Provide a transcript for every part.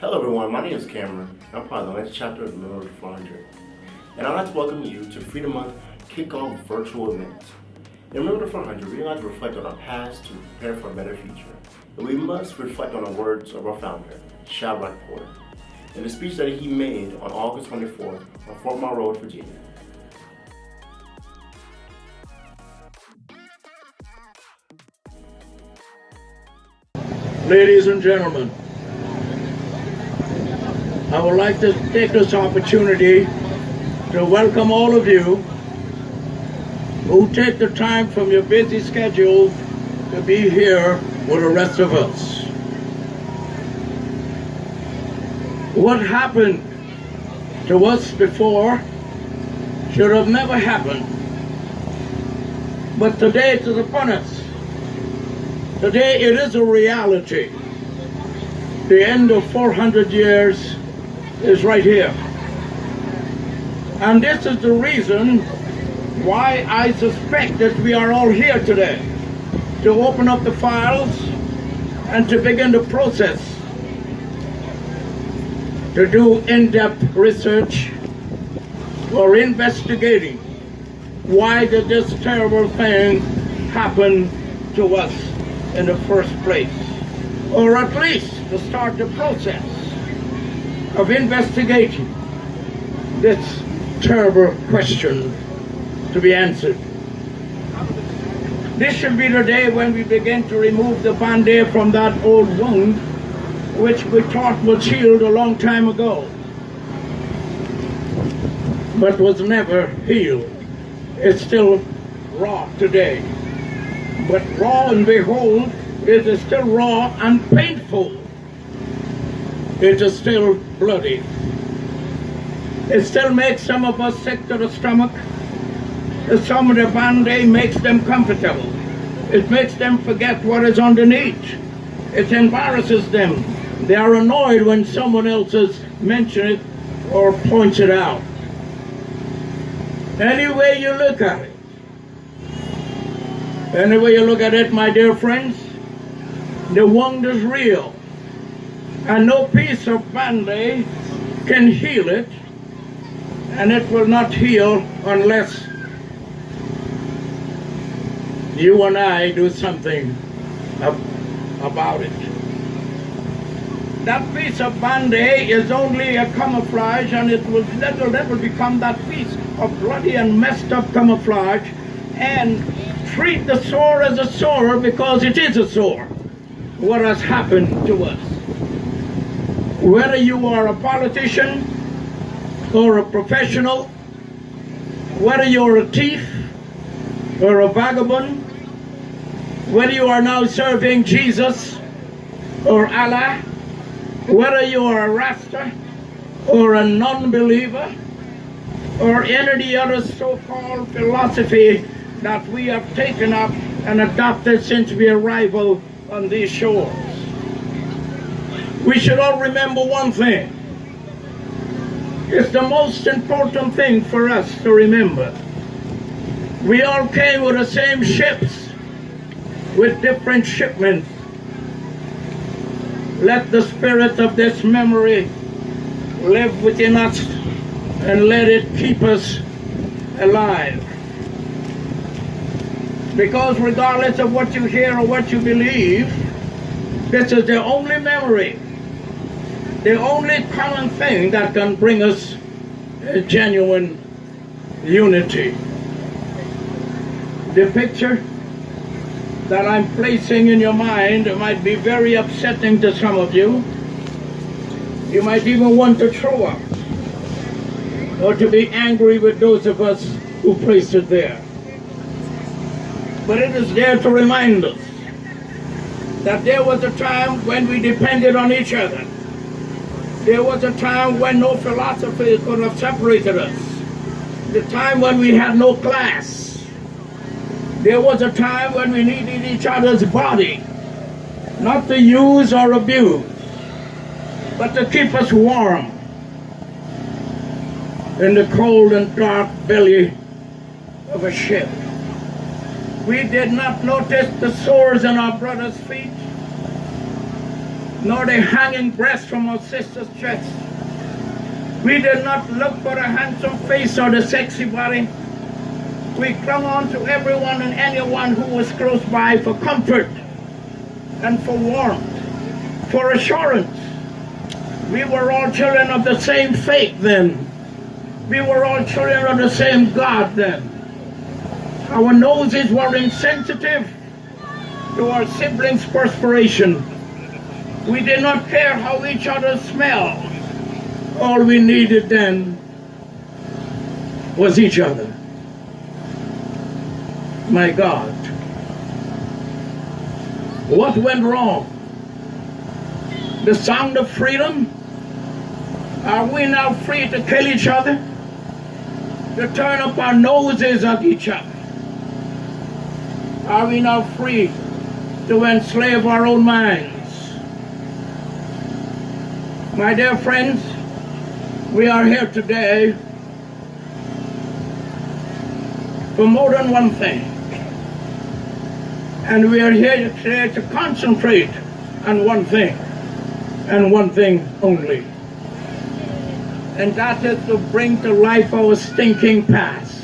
Hello everyone, my name is Cameron. I'm part of the next chapter of the Middle of the 400. And I'd like to welcome you to Freedom Month Kickoff virtual event. In the Middle of the 400, we like to reflect on our past to prepare for a better future. And we must reflect on the words of our founder, Shadrach Porter, in the speech that he made on August 24th on Fort Mile Road, Virginia. Ladies and gentlemen, I would like to take this opportunity to welcome all of you who take the time from your busy schedule to be here with the rest of us. What happened to us before should have never happened, but today it is upon us. Today it is a reality. The end of 400 years is right here. And this is the reason why I suspect that we are all here today, to open up the files and to begin the process, to do in-depth research or investigating why did this terrible thing happen to us in the first place, or at least to start the process of investigating this terrible question to be answered. This should be the day when we begin to remove the band-aid from that old wound which we thought was healed a long time ago, but was never healed. It's still raw today. But raw and behold, it is still raw and painful. It is still bloody. It still makes some of us sick to the stomach. Some of the band-aid makes them comfortable. It makes them forget what is underneath. It embarrasses them. They are annoyed when someone else mentions it or points it out. Any way you look at it, my dear friends, the wound is real, and no piece of band-aid can heal it, and it will not heal unless you and I do something about it. That piece of band-aid is only a camouflage, and it will never become that piece of bloody and messed up camouflage, and treat the sore as a sore, because it is a sore, what has happened to us. Whether you are a politician or a professional, whether you're a thief or a vagabond, whether you are now serving Jesus or Allah, whether you are a Rasta or a non-believer or any other so-called philosophy that we have taken up and adopted since we arrival on these shores. We should all remember one thing. It's the most important thing for us to remember. We all came with the same ships, with different shipments. Let the spirit of this memory live within us and let it keep us alive. Because regardless of what you hear or what you believe, this is the only memory, the only common thing that can bring us a genuine unity. The picture that I'm placing in your mind might be very upsetting to some of you. You might even want to throw up or to be angry with those of us who placed it there. But it is there to remind us that there was a time when we depended on each other. There was a time when no philosophy could have separated us. The time when we had no class. There was a time when we needed each other's body, not to use or abuse, but to keep us warm in the cold and dark belly of a ship. We did not notice the sores on our brother's feet. nor the hanging breast from our sister's chest. We did not look for the handsome face or the sexy body. We clung on to everyone and anyone who was close by for comfort and for warmth, for assurance. We were all children of the same faith then. We were all children of the same God then. Our noses were insensitive to our siblings' perspiration. We did not care how each other smelled. All we needed then was each other. My God. What went wrong? The sound of freedom? Are we now free to kill each other? To turn up our noses at each other? Are we now free to enslave our own minds? My dear friends, we are here today for more than one thing. And we are here today to concentrate on one thing, and one thing only. And that is to bring to life our stinking past.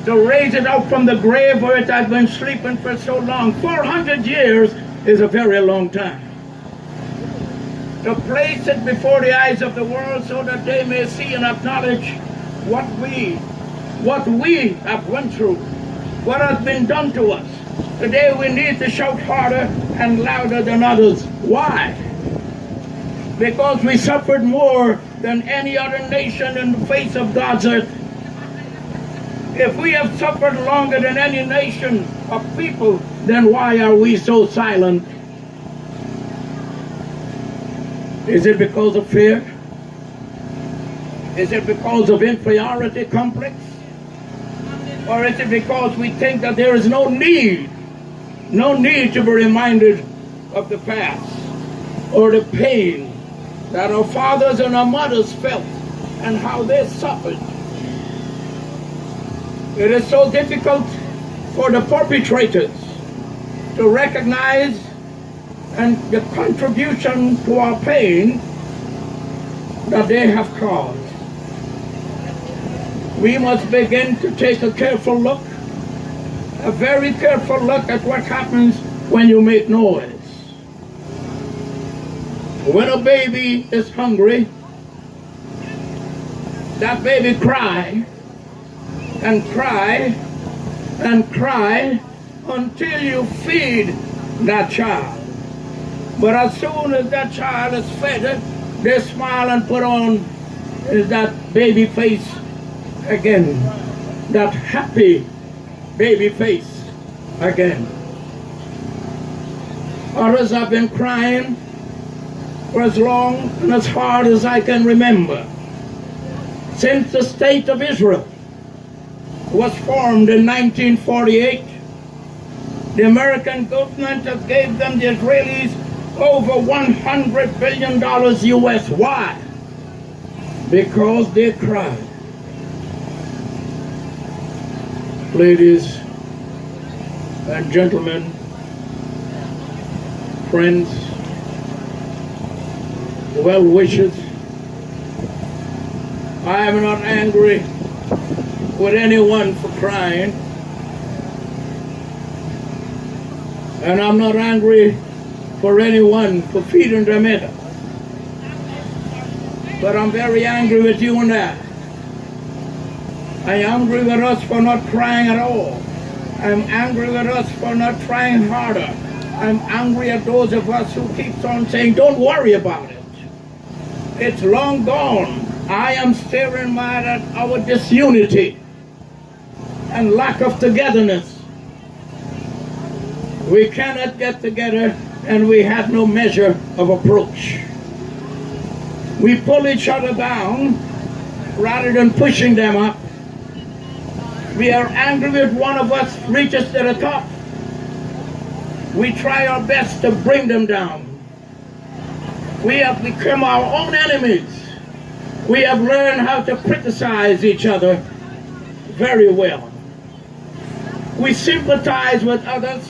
To raise it out from the grave where it has been sleeping for so long. 400 years is a very long time. To place it before the eyes of the world so that they may see and acknowledge what we have went through, what has been done to us. Today we need to shout harder and louder than others. Why? Because we suffered more than any other nation in the face of God's earth. If we have suffered longer than any nation of people, then why are we so silent? Is it because of fear? Is it because of inferiority complex? Or is it because we think that there is no need to be reminded of the past or the pain that our fathers and our mothers felt and how they suffered? It is so difficult for the perpetrators to recognize and the contribution to our pain that they have caused. We must begin to take a careful look, a very careful look at what happens when you make noise. When a baby is hungry, that baby cries and cry and cry until you feed that child. But as soon as that child is fed, they smile and put on that baby face again, that happy baby face again. Others have been crying for as long and as hard as I can remember, since the state of Israel was formed in 1948. The American government has gave them, the Israelis, over $100 billion US. Why? Because they cried. Ladies and gentlemen, friends, well wishers, I am not angry with anyone for crying, and I'm not angry for anyone for feeding their mother. But I'm very angry with you and I. I'm angry with us for not crying at all. I'm angry with us for not trying harder. I'm angry at those of us who keep on saying, don't worry about it. It's long gone. I am staring mad at our disunity and lack of togetherness. We cannot get together and we have no measure of approach. We pull each other down rather than pushing them up. We are angry if one of us reaches to the top. We try our best to bring them down. We have become our own enemies. We have learned how to criticize each other very well. We sympathize with others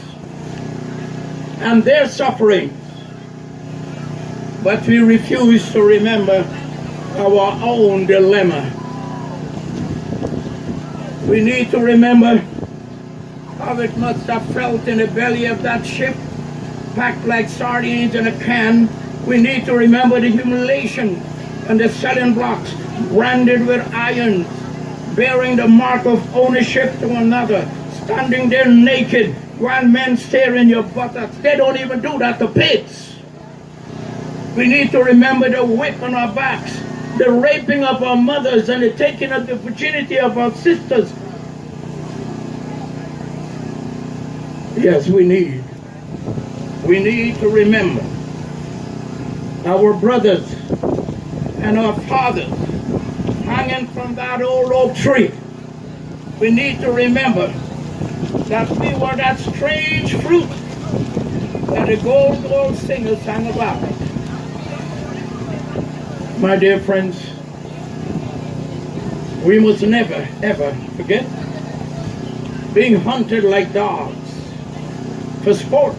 and their sufferings but we refuse to remember our own dilemma. We need to remember how it must have felt in the belly of that ship, packed like sardines in a can. We need to remember the humiliation and the selling blocks branded with irons, bearing the mark of ownership to another, standing there naked while men stare in your buttocks. They don't even do that to pigs. We need to remember the whip on our backs, the raping of our mothers, and the taking of the virginity of our sisters. Yes, we need to remember our brothers and our fathers hanging from that old oak tree. We need to remember that we were that strange fruit that the old singers sang about. My dear friends, we must never, ever forget being hunted like dogs for sport,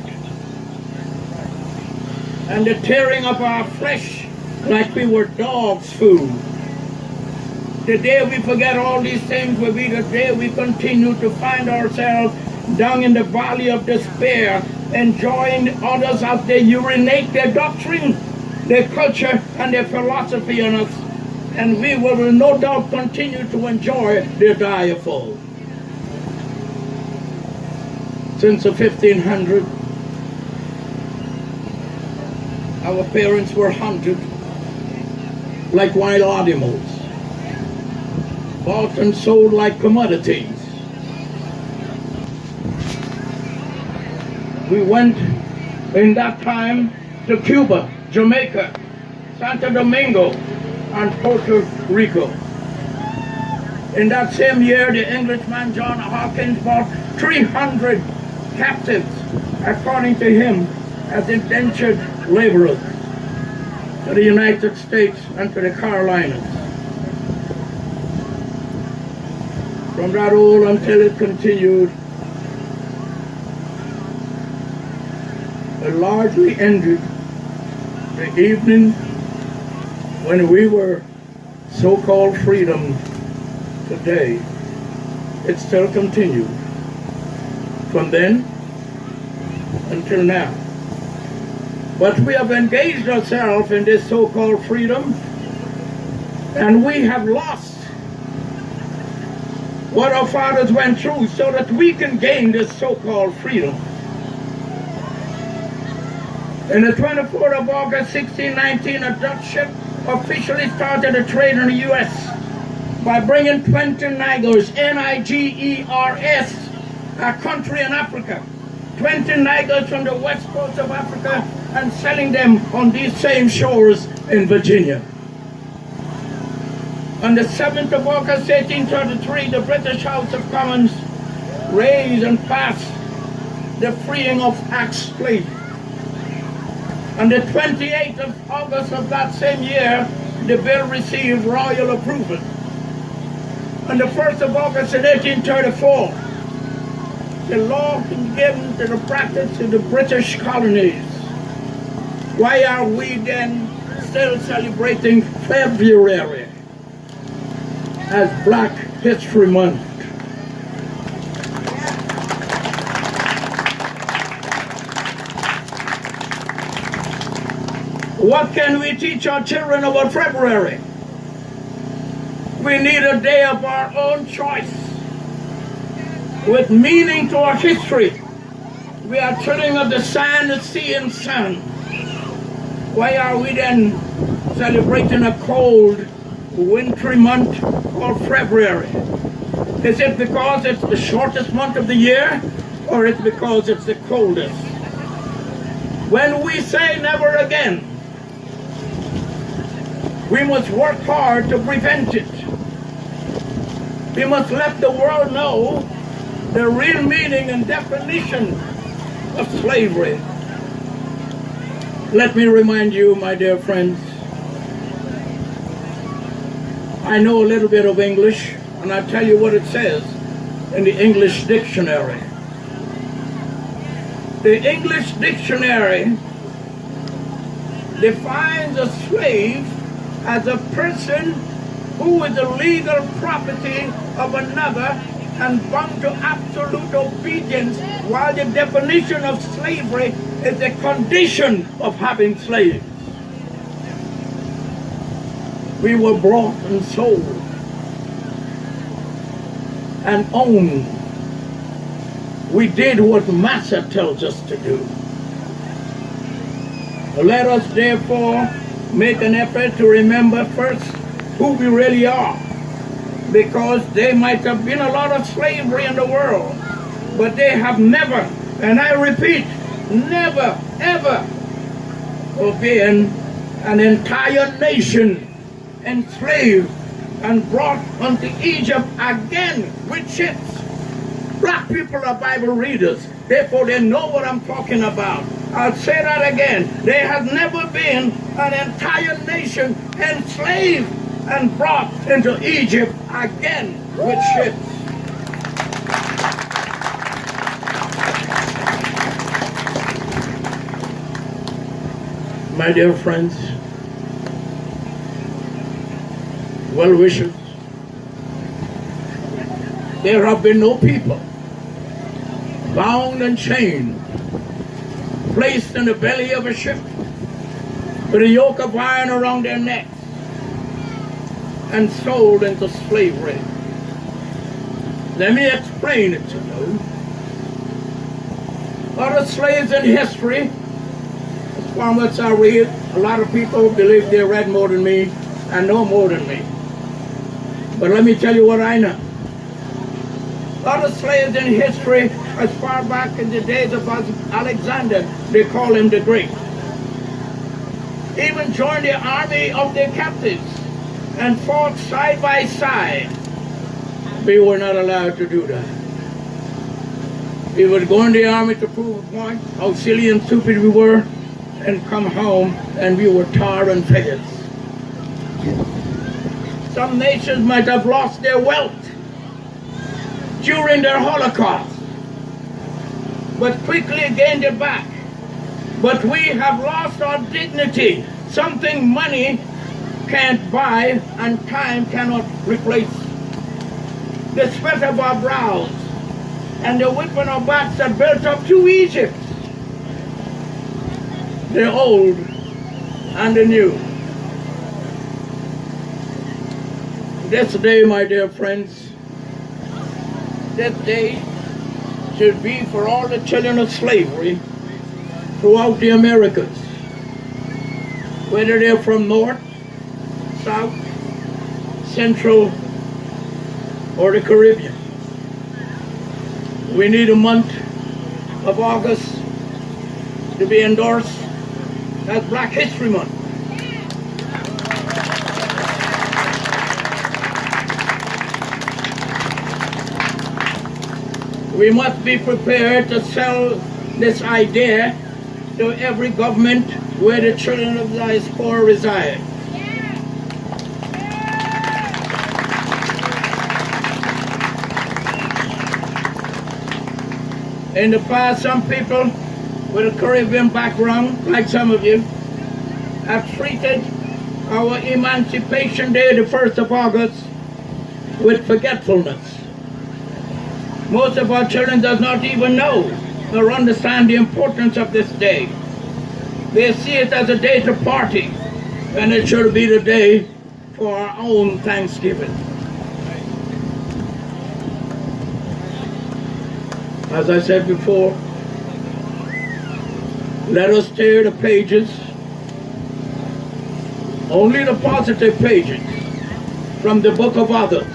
and the tearing of our flesh like we were dogs' food. The day we forget all these things will be the day we continue to find ourselves down in the valley of despair, enjoying others as they urinate their doctrine, their culture, and their philosophy on us. And we will no doubt continue to enjoy their direful. Since the 1500s, our parents were hunted like wild animals, bought and sold like commodities. We went in that time to Cuba, Jamaica, Santo Domingo, and Puerto Rico. In that same year, the Englishman John Hawkins bought 300 captives, according to him, as indentured laborers to the United States and to the Carolinas. From that old until it continued, it largely ended the evening when we were so-called freedom today. It still continued from then until now. But we have engaged ourselves in this so-called freedom, and we have lost what our fathers went through so that we can gain this so-called freedom. On the 24th of August, 1619, a Dutch ship officially started a trade in the U.S. by bringing 20 Nigers, N-I-G-E-R-S, a country in Africa, 20 Nigers from the west coast of Africa, and selling them on these same shores in Virginia. On the 7th of August, 1833, the British House of Commons raised and passed the freeing of ex-slaves. On the 28th of August of that same year, the bill received royal approval. On the 1st of August in 1834, the law was given to the practice in the British colonies. Why are we then still celebrating February as Black History Month? What can we teach our children about February? We need a day of our own choice with meaning to our history. We are children of the sand, the sea, and sun. Why are we then celebrating a cold, wintry month called February? Is it because it's the shortest month of the year, or it's because it's the coldest? When we say never again, we must work hard to prevent it. We must let the world know the real meaning and definition of slavery. Let me remind you, my dear friends, I know a little bit of English, and I'll tell you what it says in the English dictionary. The English dictionary defines a slave as a person who is the legal property of another and bound to absolute obedience, while the definition of slavery is the condition of having slaves. We were bought and sold and owned. We did what Master tells us to do. Let us therefore make an effort to remember first who we really are, because there might have been a lot of slavery in the world, but they have never, and I repeat, never ever been an entire nation enslaved and brought unto Egypt again with ships. Black people are Bible readers, therefore they know what I'm talking about. I'll say that again. There has never been an entire nation enslaved and brought into Egypt again with ships. My dear friends, well-wishers, there have been no people bound and chained, placed in the belly of a ship with a yoke of iron around their necks and sold into slavery. Let me explain it to you. Other slaves in history, as far as I read, a lot of people believe they read more than me and know more than me. But let me tell you what I know. Other slaves in history, as far back in the days of Alexander, they call him the Great, even joined the army of their captives and fought side by side. We were not allowed to do that. We would go in the army to prove a point, how silly and stupid we were, and come home and we were tar and feathers. Some nations might have lost their wealth during their Holocaust, but quickly gained it back. But we have lost our dignity, something money can't buy and time cannot replace. The sweat of our brows and the whip on our backs are built up to Egypt, the old and the new. This day, my dear friends, this day should be for all the children of slavery throughout the Americas, whether they're from North, South, Central, or the Caribbean. We need a month of August to be endorsed as Black History Month. We must be prepared to sell this idea to every government where the children of the diaspora reside. In the past, some people with a Caribbean background, like some of you, have treated our Emancipation Day, the 1st of August, with forgetfulness. Most of our children does not even know or understand the importance of this day. They see it as a day to party, and it should be the day for our own Thanksgiving. As I said before, let us tear the pages, only the positive pages, from the book of others,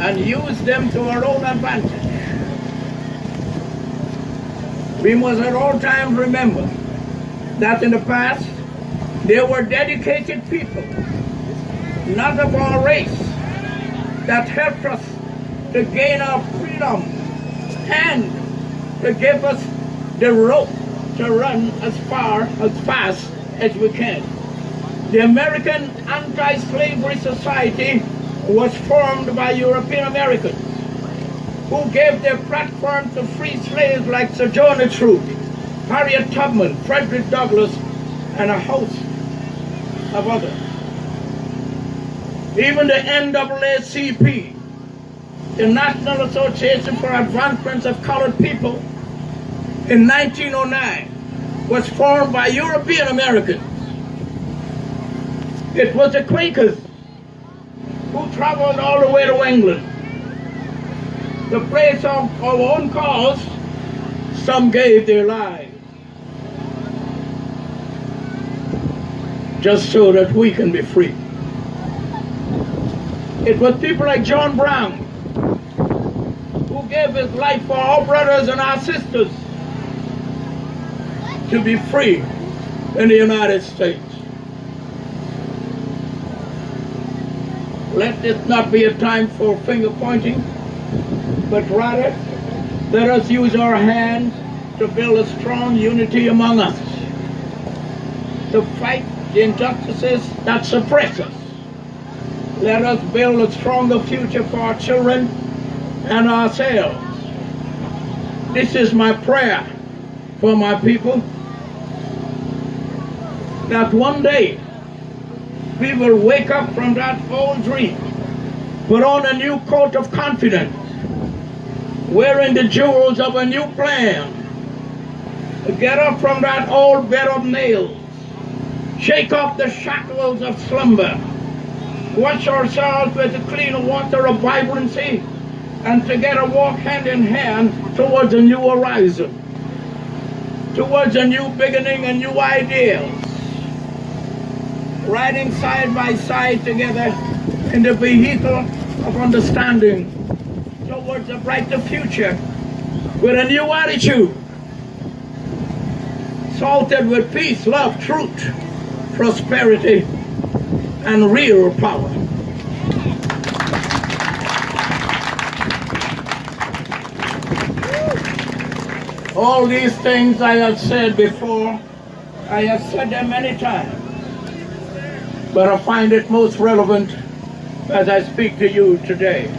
and use them to our own advantage. We must at all times remember that in the past there were dedicated people, not of our race, that helped us to gain our freedom and to give us the rope to run as fast as we can. The American Anti-Slavery Society was formed by European Americans who gave their platform to free slaves like Sojourner Truth Harriet Tubman, Frederick Douglass, and a host of others. Even the NAACP, the National Association for Advancement of Colored People, in 1909 was formed by European Americans. It was the Quakers who traveled all the way to England. The place of our own cause, some gave their lives just so that we can be free. It was people like John Brown who gave his life for our brothers and our sisters to be free in the United States. Let this not be a time for finger pointing, but rather let us use our hands to build a strong unity among us, to fight the injustices that suppress us. Let us build a stronger future for our children and ourselves. This is my prayer for my people, that one day we will wake up from that old dream, put on a new coat of confidence, wearing the jewels of a new plan, get up from that old bed of nails, shake off the shackles of slumber, wash ourselves with the clean water of vibrancy, and together walk hand in hand towards a new horizon, towards a new beginning and new ideals, riding side by side together in the vehicle of understanding towards a brighter future with a new attitude, salted with peace, love, truth, prosperity, and real power. All these things I have said before, I have said them many times, but I find it most relevant as I speak to you today.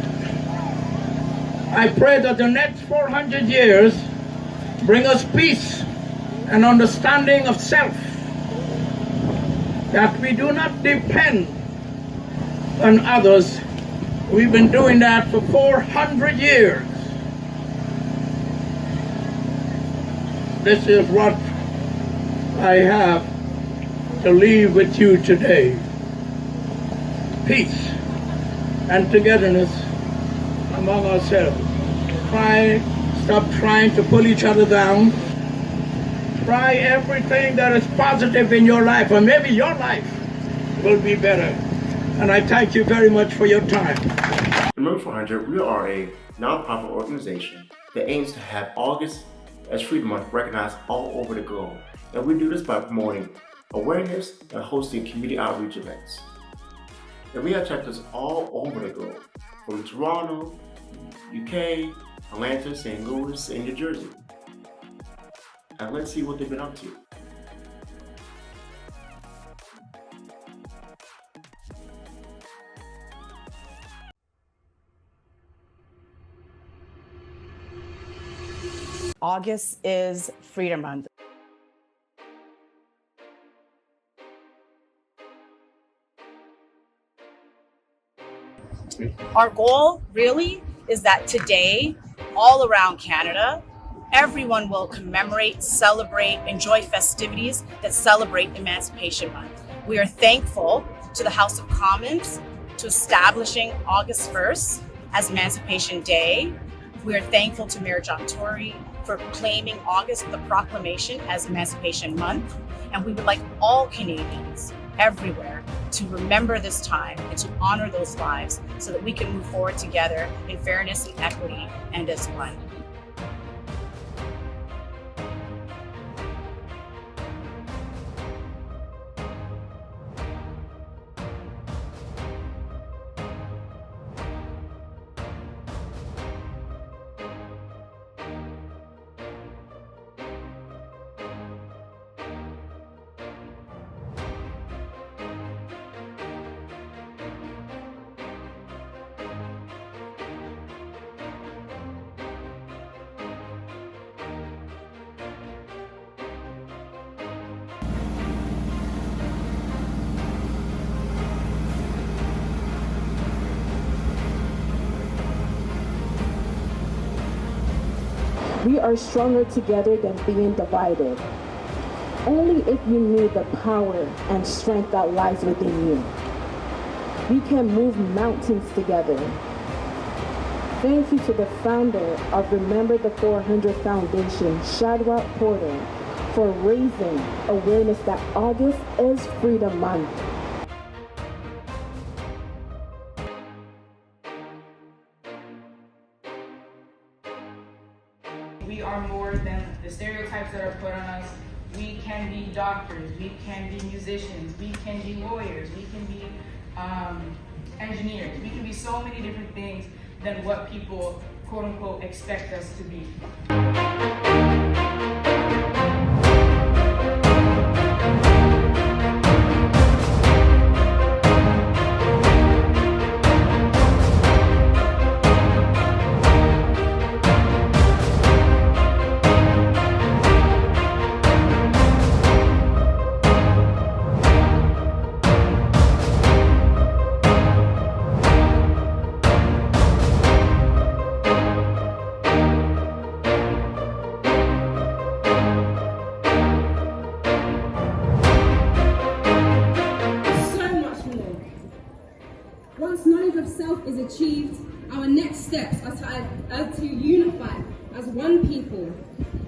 I pray that the next 400 years bring us peace and understanding of self, that we do not depend on others. We've been doing that for 400 years. This is what I have to leave with you today. Peace and togetherness among ourselves. Stop trying to pull each other down. Try everything that is positive in your life, or maybe your life will be better. And I thank you very much for your time. Remember 400, we are a nonprofit organization that aims to have August as Freedom Month recognized all over the globe. And we do this by promoting awareness and hosting community outreach events. And we have chapters all over the globe, from Toronto, UK, Atlanta, St. Louis, and New Jersey. And let's see what they've been up to. August is Freedom Month. Our goal really is that today, all around Canada, everyone will commemorate, celebrate, enjoy festivities that celebrate Emancipation Month. We are thankful to the House of Commons to establishing August 1st as Emancipation Day. We are thankful to Mayor John Tory for claiming August, the proclamation, as Emancipation Month. And we would like all Canadians everywhere to remember this time and to honor those lives so that we can move forward together in fairness and equity and as one. We are stronger together than being divided. Only if you knew the power and strength that lies within you. We can move mountains together. Thank you to the founder of Remember the 400 Foundation, Shadrach Porter, for raising awareness that August is Freedom Month. We are more than the stereotypes that are put on us. We can be doctors, we can be musicians, we can be lawyers, we can be engineers, we can be so many different things than what people, quote unquote, expect us to be. Once knowledge of self is achieved, our next steps are to unify as one people,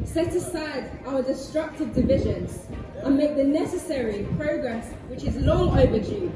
set aside our destructive divisions, and make the necessary progress which is long overdue.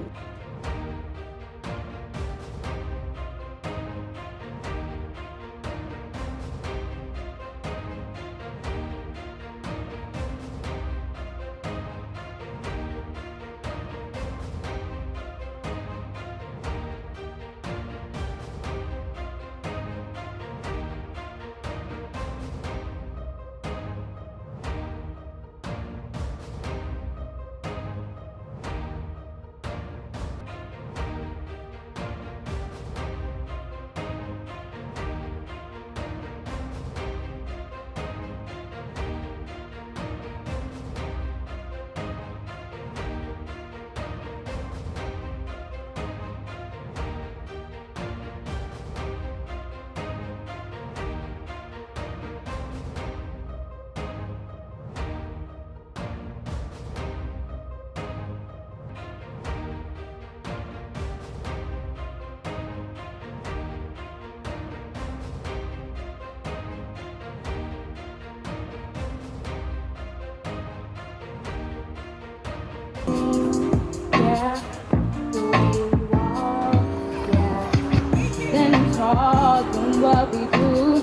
What we do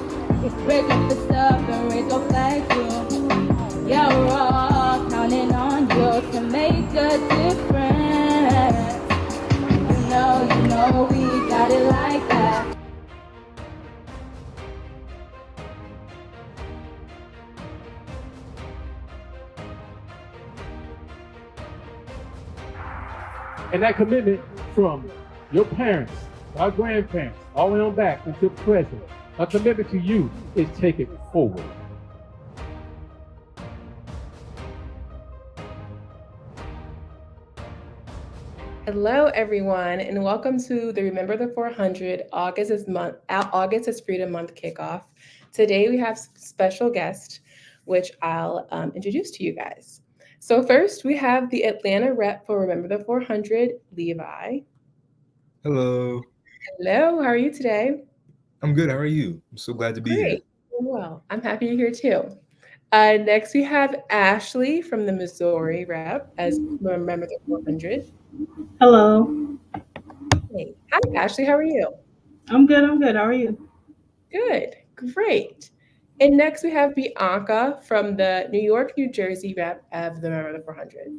is break up the stuff and raise our flag too. Yeah, we're all counting on you to make a difference. You know, we got it like that. And that commitment from your parents, our grandparents, all the way on back until present, a commitment to you is take it forward. Hello, everyone, and welcome to the Remember the 400 August is Freedom Month kickoff. Today we have special guest, which I'll introduce to you guys. So first, we have the Atlanta rep for Remember the 400, Levi. Hello. Hello, how are you today? I'm good. How are you? I'm so glad to be here. Great. Well, I'm happy you're here too. Next, we have Ashley from the Missouri rep as Remember the 400. Hello. Hey. Hi, Ashley. How are you? I'm good. How are you? Good. Great. And next, we have Bianca from the New York, New Jersey rep of the Remember the 400.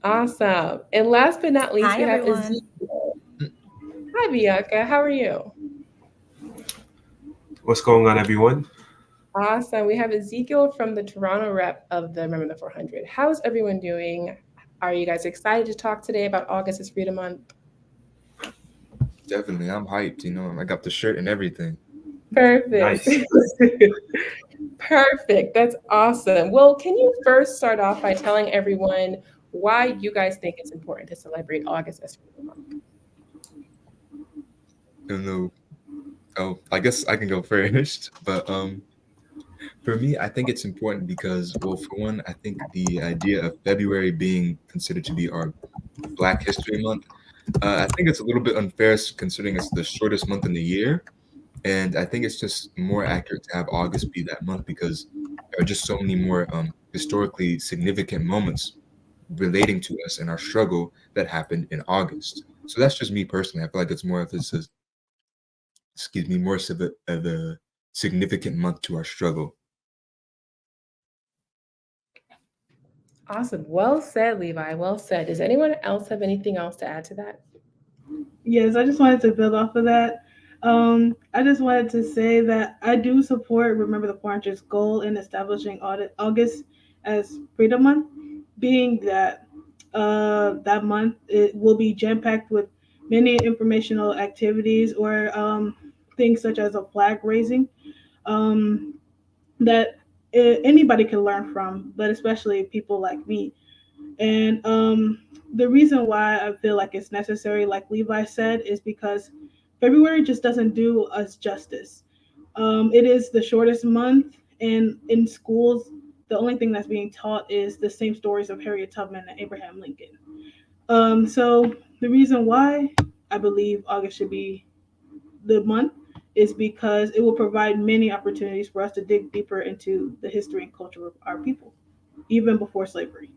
Awesome. And last but not least, we have Ezekiel. Hi, Bianca. How are you? What's going on, everyone? Awesome. We have Ezekiel from the Toronto rep of the Remember the 400. How's everyone doing? Are you guys excited to talk today about August is Freedom Month? Definitely. I'm hyped. I got the shirt and everything. Perfect. Nice. Perfect. That's awesome. Well, can you first start off by telling everyone why you guys think it's important to celebrate August as Freedom Month? Oh, I guess I can go first. But for me, I think it's important because, well, for one, I think the idea of February being considered to be our Black History Month, I think it's a little bit unfair considering it's the shortest month in the year. And I think it's just more accurate to have August be that month because there are just so many more historically significant moments relating to us and our struggle that happened in August. So that's just me personally. I feel like it's more of this, excuse me, more of a significant month to our struggle. Awesome. Well said, Levi. Well said. Does anyone else have anything else to add to that? Yes, I just wanted to build off of that. I just wanted to say that I do support Remember the 400's goal in establishing August as Freedom Month, being that that month it will be jam packed with many informational activities or things such as a flag raising um, that anybody can learn from, but especially people like me. And the reason why I feel like it's necessary, like Levi said, is because February just doesn't do us justice. It is the shortest month, and in schools, the only thing that's being taught is the same stories of Harriet Tubman and Abraham Lincoln. So the reason why I believe August should be the month is because it will provide many opportunities for us to dig deeper into the history and culture of our people, even before slavery.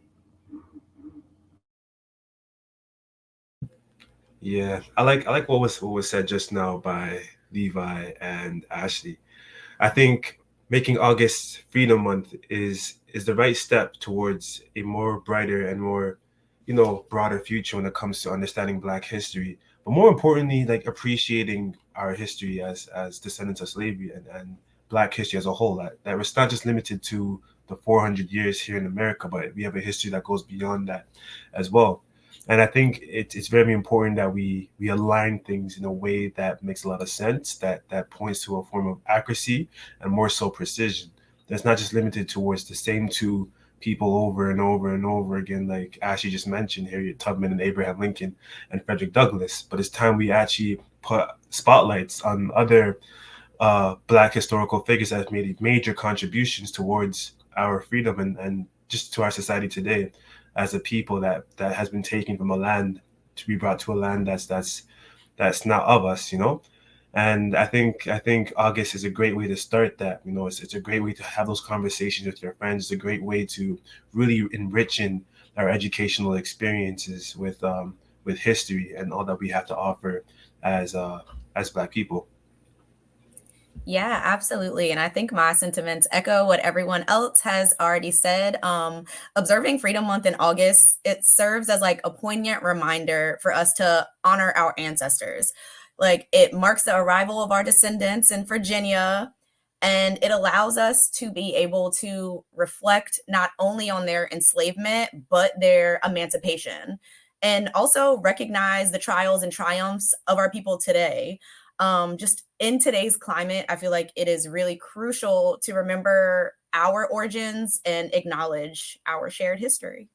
Yeah, I like what was said just now by Levi and Ashley. I think making August Freedom Month is the right step towards a more brighter and more, broader future when it comes to understanding Black history. But more importantly, like appreciating our history as descendants of slavery and Black history as a whole. That it's not just limited to the 400 years here in America, but we have a history that goes beyond that as well. And I think it's very important that we align things in a way that makes a lot of sense, that points to a form of accuracy and more so precision. That's not just limited towards the same two people over and over and over again, like Ashley just mentioned, Harriet Tubman and Abraham Lincoln and Frederick Douglass. But it's time we actually put spotlights on other Black historical figures that have made major contributions towards our freedom and just to our society today as a people that has been taken from a land to be brought to a land that's not of us, And I think August is a great way to start that. It's a great way to have those conversations with your friends. It's a great way to really enrich in our educational experiences with history and all that we have to offer as Black people. Yeah, absolutely. And I think my sentiments echo what everyone else has already said. Observing Freedom Month in August, it serves as like a poignant reminder for us to honor our ancestors. Like it marks the arrival of our descendants in Virginia, and it allows us to be able to reflect not only on their enslavement, but their emancipation, and also recognize the trials and triumphs of our people today. Just in today's climate, I feel like it is really crucial to remember our origins and acknowledge our shared history.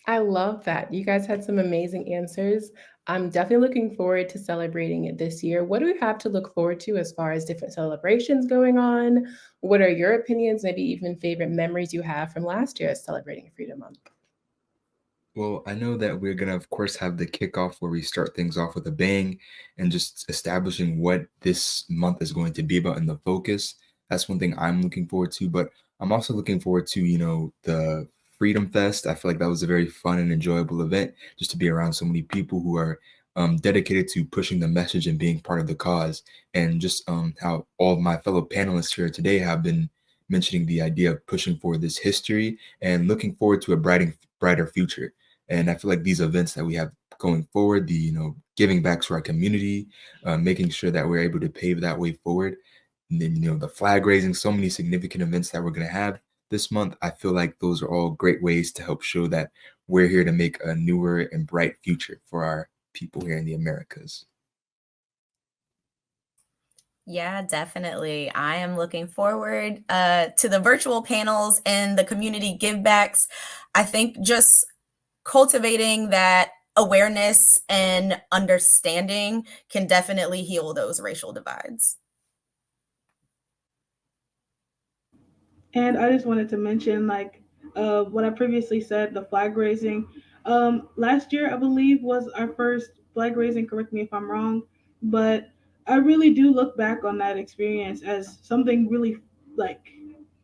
I love that. You guys had some amazing answers. I'm definitely looking forward to celebrating it this year. What do we have to look forward to as far as different celebrations going on? What are your opinions, maybe even favorite memories you have from last year celebrating Freedom Month? Well, I know that we're gonna, of course, have the kickoff where we start things off with a bang and just establishing what this month is going to be about in the focus. That's one thing I'm looking forward to, but I'm also looking forward to, the Freedom Fest. I feel like that was a very fun and enjoyable event just to be around so many people who are dedicated to pushing the message and being part of the cause. And just how all of my fellow panelists here today have been mentioning the idea of pushing for this history and looking forward to a brighter future. And I feel like these events that we have going forward, the giving back to our community, making sure that we're able to pave that way forward, and then the flag raising, so many significant events that we're going to have this month. I feel like those are all great ways to help show that we're here to make a newer and bright future for our people here in the Americas. Yeah, definitely. I am looking forward to the virtual panels and the community givebacks. I think just cultivating that awareness and understanding can definitely heal those racial divides. And I just wanted to mention, like, what I previously said, the flag raising. Last year, I believe, was our first flag raising. Correct me if I'm wrong, but I really do look back on that experience as something really, like,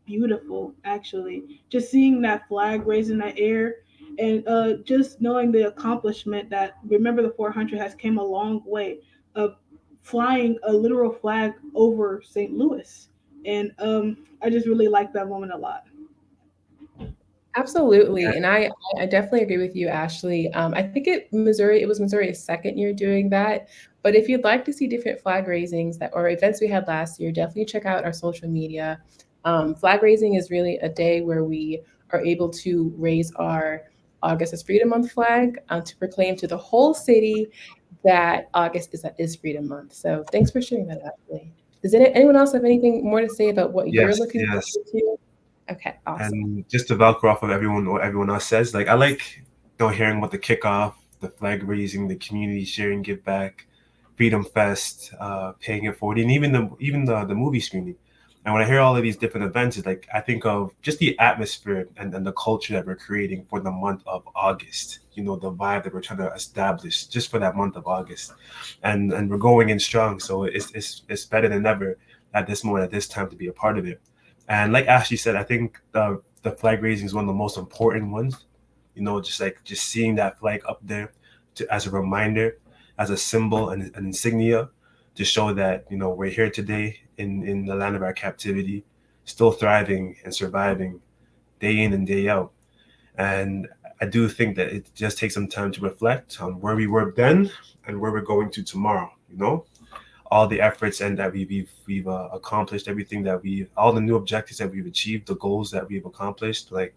beautiful. Actually, just seeing that flag raised in the air, and just knowing the accomplishment that Remember the 400 has came a long way of flying a literal flag over St. Louis, and I just really like that moment a lot. Absolutely, and I definitely agree with you, Ashley. I think it was Missouri's second year doing that. But if you'd like to see different flag raisings that or events we had last year, definitely check out our social media. Flag raising is really a day where we are able to raise our August is Freedom Month flag to proclaim to the whole city that August is Freedom Month. So thanks for sharing that, Ashley. Does anyone else have anything more to say about what you're Yes, looking yes. forward to? Okay, awesome. And just to velcro off of what everyone else says, like I like hearing about the kickoff, the flag raising, the community sharing, give back, Freedom Fest, paying it forward, and even the movie screening. And when I hear all of these different events, it's like I think of just the atmosphere and the culture that we're creating for the month of August. The vibe that we're trying to establish just for that month of August, and we're going in strong. So it's better than ever at this moment, at this time, to be a part of it. And like Ashley said, I think the flag raising is one of the most important ones. Just seeing that flag up there as a reminder, as a symbol and an insignia to show that we're here today in the land of our captivity, still thriving and surviving day in and day out. And I do think that it just takes some time to reflect on where we were then and where we're going to tomorrow. All the efforts and that we've accomplished, everything that all the new objectives that we've achieved, the goals that we've accomplished. Like,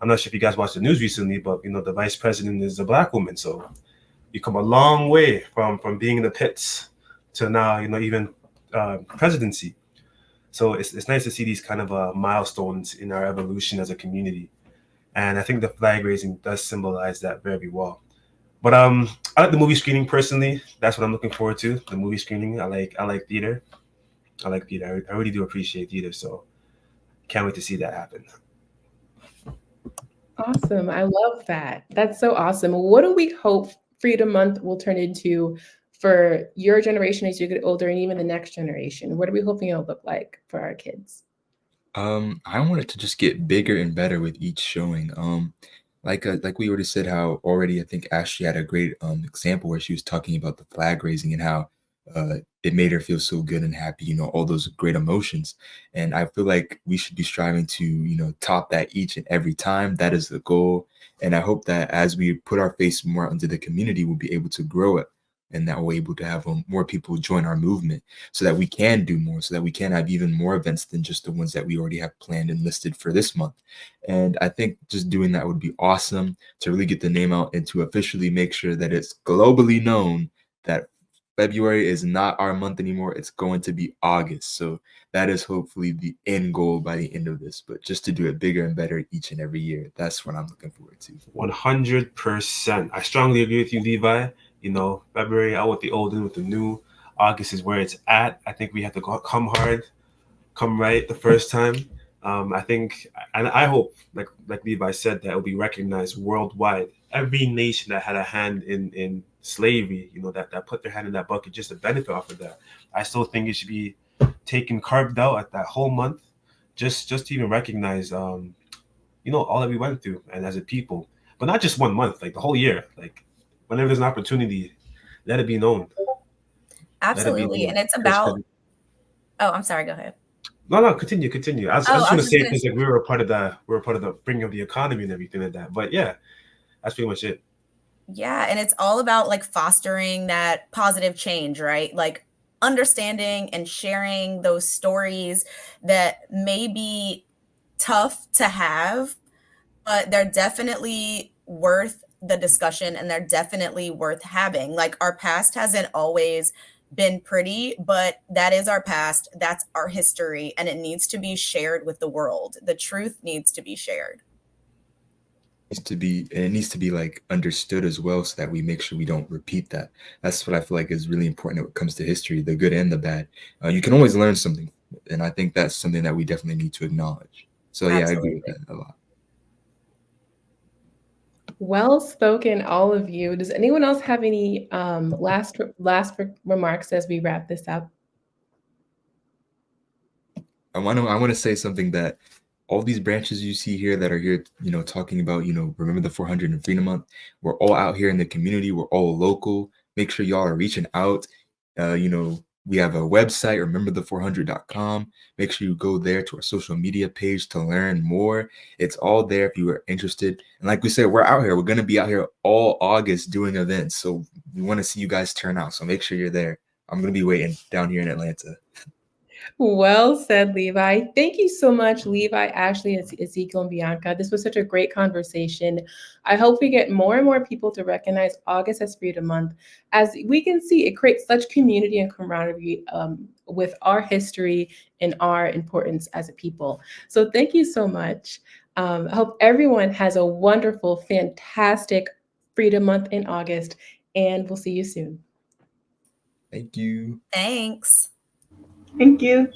I'm not sure if you guys watched the news recently, but the vice president is a black woman, so you come a long way from being in the pits to now even presidency. So it's nice to see these kind of milestones in our evolution as a community, and I think the flag raising does symbolize that very well. But I like the movie screening personally. That's what I'm looking forward to. The movie screening. I like theater. I like theater. I really do appreciate theater. So can't wait to see that happen. Awesome. I love that. That's so awesome. What do we hope Freedom Month will turn into for your generation as you get older and even the next generation? What are we hoping it'll look like for our kids? I want it to just get bigger and better with each showing. Like we already said, how already I think Ashley had a great example where she was talking about the flag raising and how it made her feel so good and happy. All those great emotions. And I feel like we should be striving to top that each and every time. That is the goal. And I hope that as we put our face more into the community, we'll be able to grow it. And that we're able to have more people join our movement so that we can do more, so that we can have even more events than just the ones that we already have planned and listed for this month. And I think just doing that would be awesome to really get the name out and to officially make sure that it's globally known that February is not our month anymore. It's going to be August. So that is hopefully the end goal by the end of this, but just to do it bigger and better each and every year. That's what I'm looking forward to. 100%. I strongly agree with you, Levi. February out with the old and with the new. August is where it's at. I think we have to come hard, come right the first time. I think, and I hope, like Levi said, that it will be recognized worldwide. Every nation that had a hand in slavery, that put their hand in that bucket just to benefit off of that. I still think it should be taken, carved out at that whole month, just to even recognize, all that we went through and as a people, but not just 1 month, like the whole year. Like whenever there's an opportunity, let it be known. Let it be Absolutely. known. And it's about, oh, I'm sorry, go ahead. No, continue. I Oh, just I want was to just say gonna because like we were a part of the bringing of the economy and everything like that. But yeah, that's pretty much it. Yeah, and it's all about like fostering that positive change, right? Like understanding and sharing those stories that may be tough to have, but they're definitely worth the discussion and they're definitely worth having. Like our past hasn't always been pretty, but that is our past. That's our history, and it needs to be shared with the world. The truth needs to be shared. needs to be like understood as well, so that we make sure we don't repeat that. That's what I feel like is really important when it comes to history, the good and the bad. You can always learn something, and I think that's something that we definitely need to acknowledge. So yeah, I agree with Absolutely. that a lot. Well spoken, all of you. Does anyone else have any last remarks as we wrap this up? I want to say something, that all these branches you see here that are here, talking about, remember the 400 and Freedom Month. We're all out here in the community. We're all local. Make sure y'all are reaching out. We have a website, rememberthe400.com. Make sure you go there to our social media page to learn more. It's all there if you are interested. And like we said, we're out here. We're going to be out here all August doing events. So we want to see you guys turn out. So make sure you're there. I'm going to be waiting down here in Atlanta. Well said, Levi. Thank you so much, Levi, Ashley, Ezekiel, and Bianca. This was such a great conversation. I hope we get more and more people to recognize August as Freedom Month. As we can see, it creates such community and camaraderie with our history and our importance as a people. So thank you so much. I hope everyone has a wonderful, fantastic Freedom Month in August, and we'll see you soon. Thank you. Thanks. Thank you.